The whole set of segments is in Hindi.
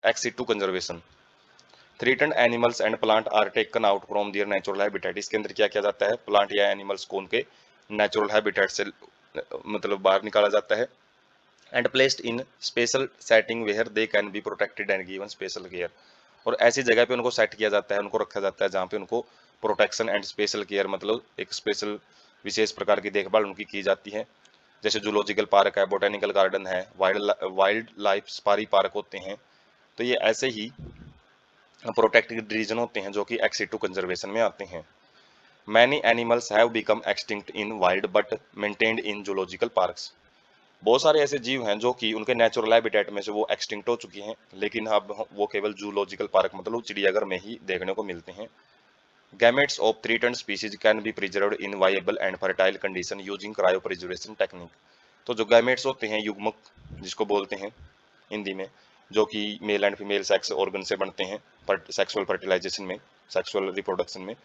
Exit situ conservation. Threatened animals and plant are taken out from their natural habitat. इसके अंदर क्या किया जाता है, प्लांट या एनिमल्स को उनके नेचुरल हैबिटेट से मतलब बाहर निकाला जाता है। And placed in special setting where they can be protected and given special care. और ऐसी जगह पे उनको सेट किया जाता है, उनको रखा जाता है जहाँ पे उनको प्रोटेक्शन एंड स्पेशल केयर मतलब एक स्पेशल विशेष प्रकार की देखभाल उनकी की जाती है। जैसे जूलॉजिकल पार्क है, बोटेनिकल गार्डन है, वाइल्ड लाइफ सफारी पार्क होते हैं। तो ये ऐसे ही प्रोटेक्टेड रीजन होते हैं जो कि एक्सिट टू कंजर्वेशन में आते हैं। Many animals have become extinct in wild but maintained in zoological parks. बहुत सारे ऐसे जीव हैं जो कि उनके नेचुरल हैबिटेट में से वो एक्सटिंक्ट हो चुकी हैं, लेकिन अब वो केवल जूलॉजिकल पार्क मतलब चिड़ियाघर में ही देखने को मिलते हैं। Gametes of threatened species can be preserved in viable and fertile condition using cryopreservation technique. तो जो गैमेट्स होते हैं, युग्मक जिसको बोलते हैं हिंदी में, जो कि male and female sex organ से बनते हैं सेक्सुअल फर्टिलाइजेशन में, सेक्सुअल रिप्रोडक्शन में।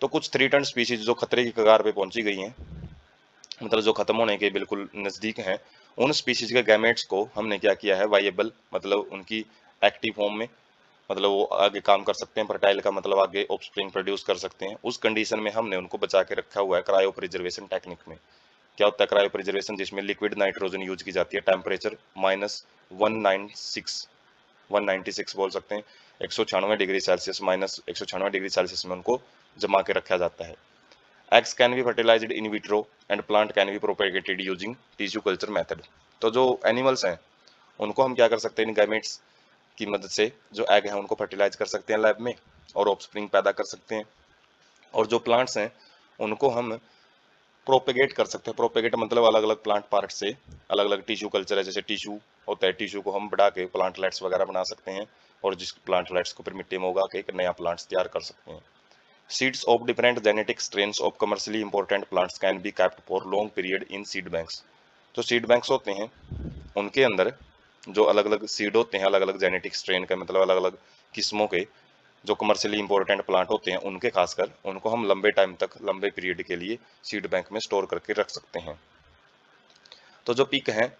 तो कुछ थ्रेटन्ड स्पीसीज जो खतरे की कगार पे पहुंची गई हैं, मतलब जो खत्म होने के बिल्कुल नजदीक हैं, उन स्पीसीज के गैमेट्स को हमने क्या किया है, वाइएबल मतलब उनकी एक्टिव फॉर्म में, मतलब वो आगे काम कर सकते हैं, फर्टाइल का मतलब आगे ऑफस्प्रिंग प्रोड्यूस कर सकते हैं, उस कंडीशन में हमने उनको बचा के रखा हुआ है क्रायो प्रिजर्वेशन टेक्निक में। क्या होता है क्रायो प्रिजर्वेशन, जिसमें लिक्विड नाइट्रोजन यूज की जाती है, टेम्परेचर -196 बोल सकते हैं, 196 डिग्री सेल्सियस, -196 डिग्री सेल्सियस में उनको जमा के रखा जाता है। Eggs can be fertilized in vitro and plant can be propagated using tissue culture method। तो जो एनिमल्स हैं उनको हम क्या कर सकते हैं, इन गैमेट्स की मदद से जो एग हैं उनको फर्टिलाइज कर सकते हैं लैब में और ऑफस्प्रिंग पैदा कर सकते हैं। और जो प्लांट्स हैं उनको हम प्रोपेगेट कर सकते हैं। प्रोपेगेट मतलब अलग अलग प्लांट पार्ट से अलग अलग टिश्यू कल्चर है, जैसे टिश्यू होता है, टिश्यू को हम बढ़ा के प्लांटलेट्स वगैरह बना सकते हैं, और जिस प्लांटलेट्स को फिर मिट्टी में उगा के एक नया प्लांट्स तैयार कर सकते हैं। Seeds of different genetic strains of commercially important plants can be kept for long period in seed banks। तो सीड बैंक्स होते हैं, उनके अंदर जो अलग अलग सीड होते हैं, अलग अलग जेनेटिक स्ट्रेन का मतलब अलग अलग किस्मों के जो कमर्शियली इंपॉर्टेंट प्लांट होते हैं, उनके खासकर उनको हम लंबे टाइम तक, लंबे पीरियड के लिए सीड बैंक में स्टोर करके रख सकते हैं। तो जो पिक है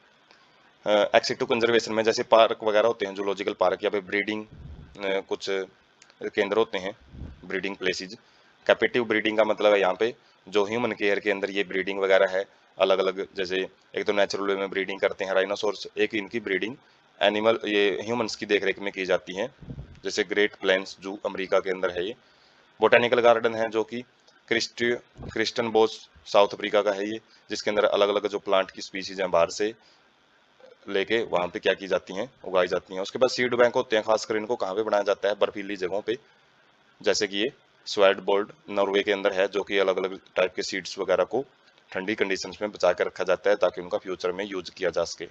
एक्सिट टू कंजर्वेशन में, जैसे पार्क वगैरह होते हैं, जूलॉजिकल पार्क या फिर ब्रीडिंग कुछ केंद्र होते हैं, ब्रीडिंग प्लेसेज। कैपेटिव ब्रीडिंग का मतलब है यहाँ पे जो ह्यूमन केयर के अंदर ये ब्रीडिंग वगैरह है, अलग अलग, जैसे एक तो नेचुरल वे में ब्रीडिंग करते हैं राइनोसोर्स, एक इनकी ब्रीडिंग एनिमल ये ह्यूमंस की देखरेख में की जाती है, जैसे ग्रेट प्लेन्स जू अमेरिका के अंदर है ये। बोटेनिकल गार्डन है जो कि क्रिस्टन बोस साउथ अफ्रीका का है ये, जिसके अंदर अलग अलग जो प्लांट की स्पीसीज हैं बाहर से लेके वहां पे क्या की जाती हैं, उगाई जाती हैं। उसके बाद सीड बैंक होते हैं, खासकर इनको कहाँ पे बनाया जाता है, बर्फीली जगहों पे, जैसे कि ये स्वेल्डबोर्ड नॉर्वे के अंदर है, जो कि अलग अलग टाइप के सीड्स वगैरह को ठंडी कंडीशंस में बचा के रखा जाता है ताकि उनका फ्यूचर में यूज किया जा सके।